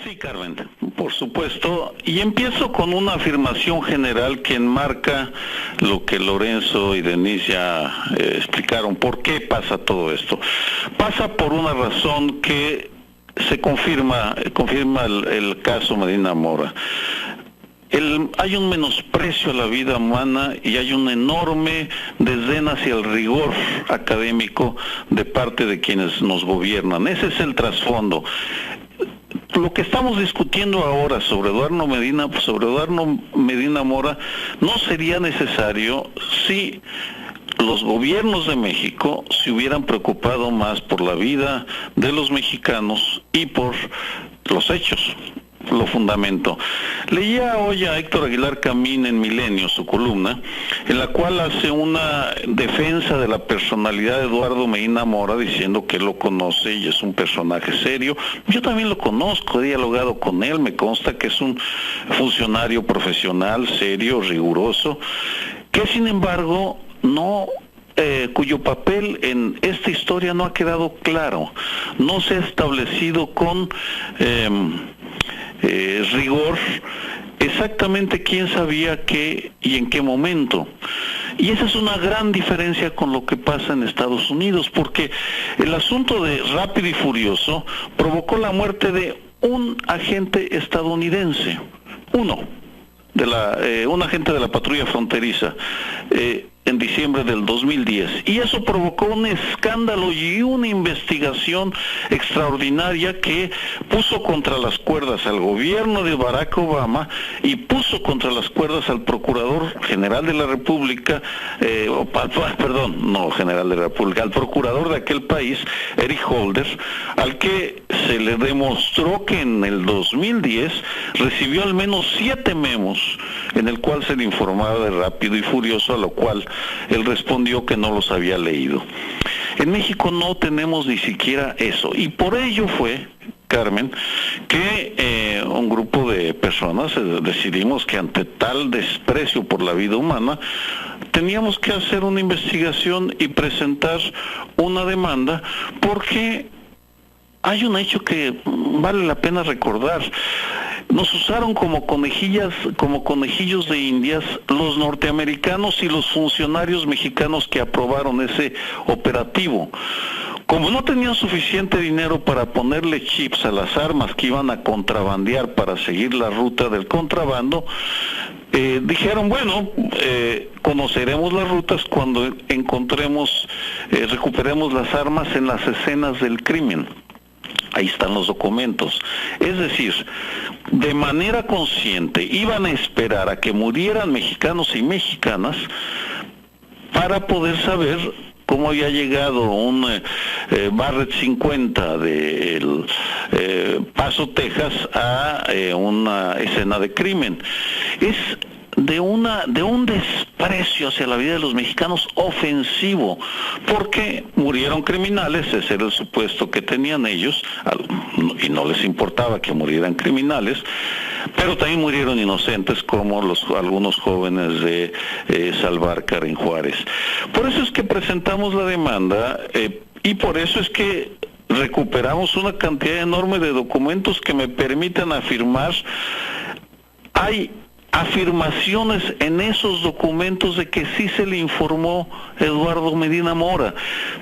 Sí, Carmen, por supuesto. Y empiezo con una afirmación general que enmarca lo que Lorenzo y Denise ya explicaron. ¿Por qué pasa todo esto? Pasa por una razón que se confirma el caso Medina Mora. Hay un menosprecio a la vida humana y hay un enorme desdén hacia el rigor académico de parte de quienes nos gobiernan. Ese es el trasfondo. Lo que estamos discutiendo ahora sobre Eduardo Medina Mora no sería necesario si los gobiernos de México se hubieran preocupado más por la vida de los mexicanos y por los hechos. Lo fundamento. Leía hoy a Héctor Aguilar Camín en Milenio, su columna, en la cual hace una defensa de la personalidad de Eduardo Medina Mora, diciendo que él lo conoce y es un personaje serio. Yo también lo conozco, he dialogado con él, me consta que es un funcionario profesional, serio, riguroso, que sin embargo cuyo papel en esta historia no ha quedado claro, no se ha establecido con rigor exactamente quién sabía qué y en qué momento. Y esa es una gran diferencia con lo que pasa en Estados Unidos, porque el asunto de Rápido y Furioso provocó la muerte de un agente estadounidense, un agente de la patrulla fronteriza, en diciembre del 2010, y eso provocó un escándalo y una investigación extraordinaria que puso contra las cuerdas al gobierno de Barack Obama y puso contra las cuerdas al Procurador General de la República, al Procurador de aquel país, Eric Holder, al que se le demostró que en el 2010 recibió al menos 7 memos en el cual se le informaba de Rápido y Furioso, a lo cual él respondió que no los había leído. En México no tenemos ni siquiera eso, y por ello fue, Carmen, que un grupo de personas decidimos que ante tal desprecio por la vida humana teníamos que hacer una investigación y presentar una demanda, porque hay un hecho que vale la pena recordar. Nos usaron como conejillos de indias los norteamericanos y los funcionarios mexicanos que aprobaron ese operativo. Como no tenían suficiente dinero para ponerle chips a las armas que iban a contrabandear para seguir la ruta del contrabando, dijeron, conoceremos las rutas cuando recuperemos las armas en las escenas del crimen. Ahí están los documentos. Es decir, de manera consciente iban a esperar a que murieran mexicanos y mexicanas para poder saber cómo había llegado un Barrett 50 del Paso, Texas, a una escena de crimen. Es de un desprecio hacia la vida de los mexicanos ofensivo, porque murieron criminales, ese era el supuesto que tenían ellos, y no les importaba que murieran criminales, pero también murieron inocentes como algunos jóvenes de Salvarcar en Juárez. Por eso es que presentamos la demanda, y por eso es que recuperamos una cantidad enorme de documentos que me permitan afirmar. Hay afirmaciones en esos documentos de que sí se le informó a Eduardo Medina Mora.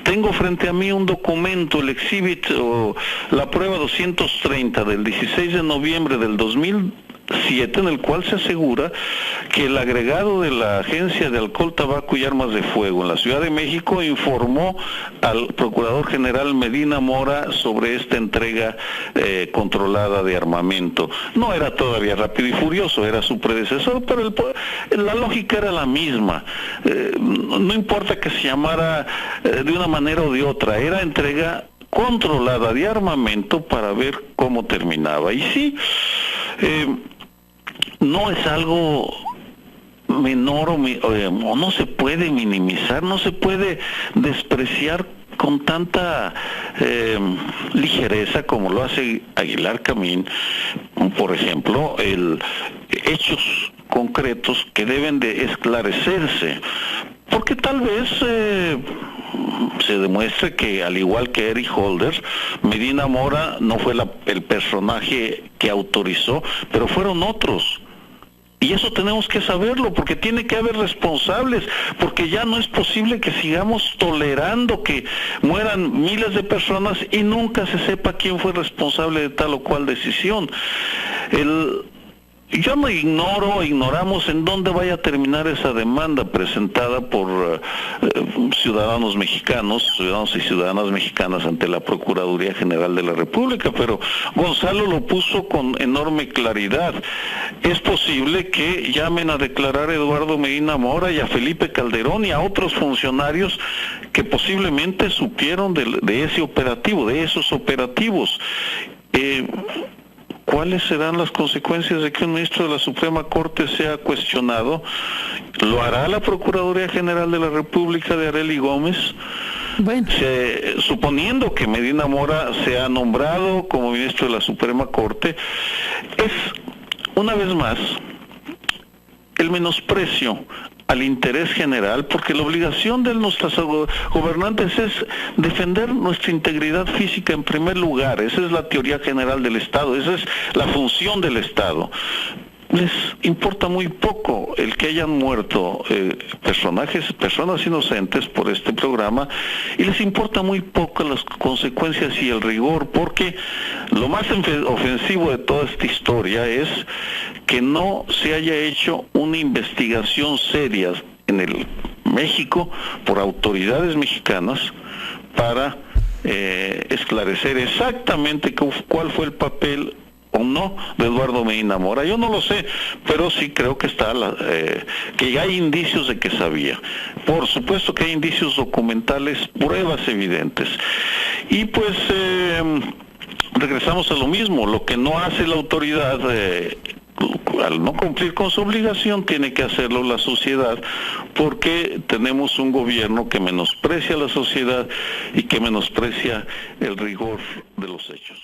Tengo frente a mí un documento, el exhibit o la prueba 230 del 16 de noviembre del 2007, en el cual se asegura que el agregado de la Agencia de Alcohol, Tabaco y Armas de Fuego en la Ciudad de México informó al Procurador General Medina Mora sobre esta entrega controlada de armamento. No era todavía Rápido y Furioso, era su predecesor, pero la lógica era la misma. No importa que se llamara de una manera o de otra, era entrega controlada de armamento para ver cómo terminaba. Y sí, no es algo menor o no se puede minimizar, no se puede despreciar con tanta ligereza como lo hace Aguilar Camín, por ejemplo, hechos concretos que deben de esclarecerse, porque tal vez se demuestre que, al igual que Eric Holder, Medina Mora no fue el personaje que autorizó, pero fueron otros. Y eso tenemos que saberlo, porque tiene que haber responsables, porque ya no es posible que sigamos tolerando que mueran miles de personas y nunca se sepa quién fue responsable de tal o cual decisión. Yo no ignoramos en dónde vaya a terminar esa demanda presentada por ciudadanos mexicanos, ciudadanos y ciudadanas mexicanas ante la Procuraduría General de la República, pero Gonzalo lo puso con enorme claridad. Es posible que llamen a declarar a Eduardo Medina Mora y a Felipe Calderón y a otros funcionarios que posiblemente supieron de ese operativo, de esos operativos. ¿Cuáles serán las consecuencias de que un ministro de la Suprema Corte sea cuestionado? ¿Lo hará la Procuraduría General de la República de Arely Gómez? Bueno. Suponiendo que Medina Mora sea nombrado como ministro de la Suprema Corte, es, una vez más, el menosprecio al interés general, porque la obligación de nuestros gobernantes es defender nuestra integridad física en primer lugar. Esa es la teoría general del Estado, esa es la función del Estado. Les importa muy poco el que hayan muerto personas inocentes por este programa, y les importa muy poco las consecuencias y el rigor, porque lo más ofensivo de toda esta historia es que no se haya hecho una investigación seria en el México por autoridades mexicanas para esclarecer exactamente cuál fue el papel o no de Eduardo Medina Mora. Yo no lo sé, pero sí creo que que hay indicios de que sabía. Por supuesto que hay indicios documentales, pruebas evidentes. Y pues regresamos a lo mismo. Lo que no hace la autoridad al no cumplir con su obligación, tiene que hacerlo la sociedad, porque tenemos un gobierno que menosprecia a la sociedad y que menosprecia el rigor de los hechos.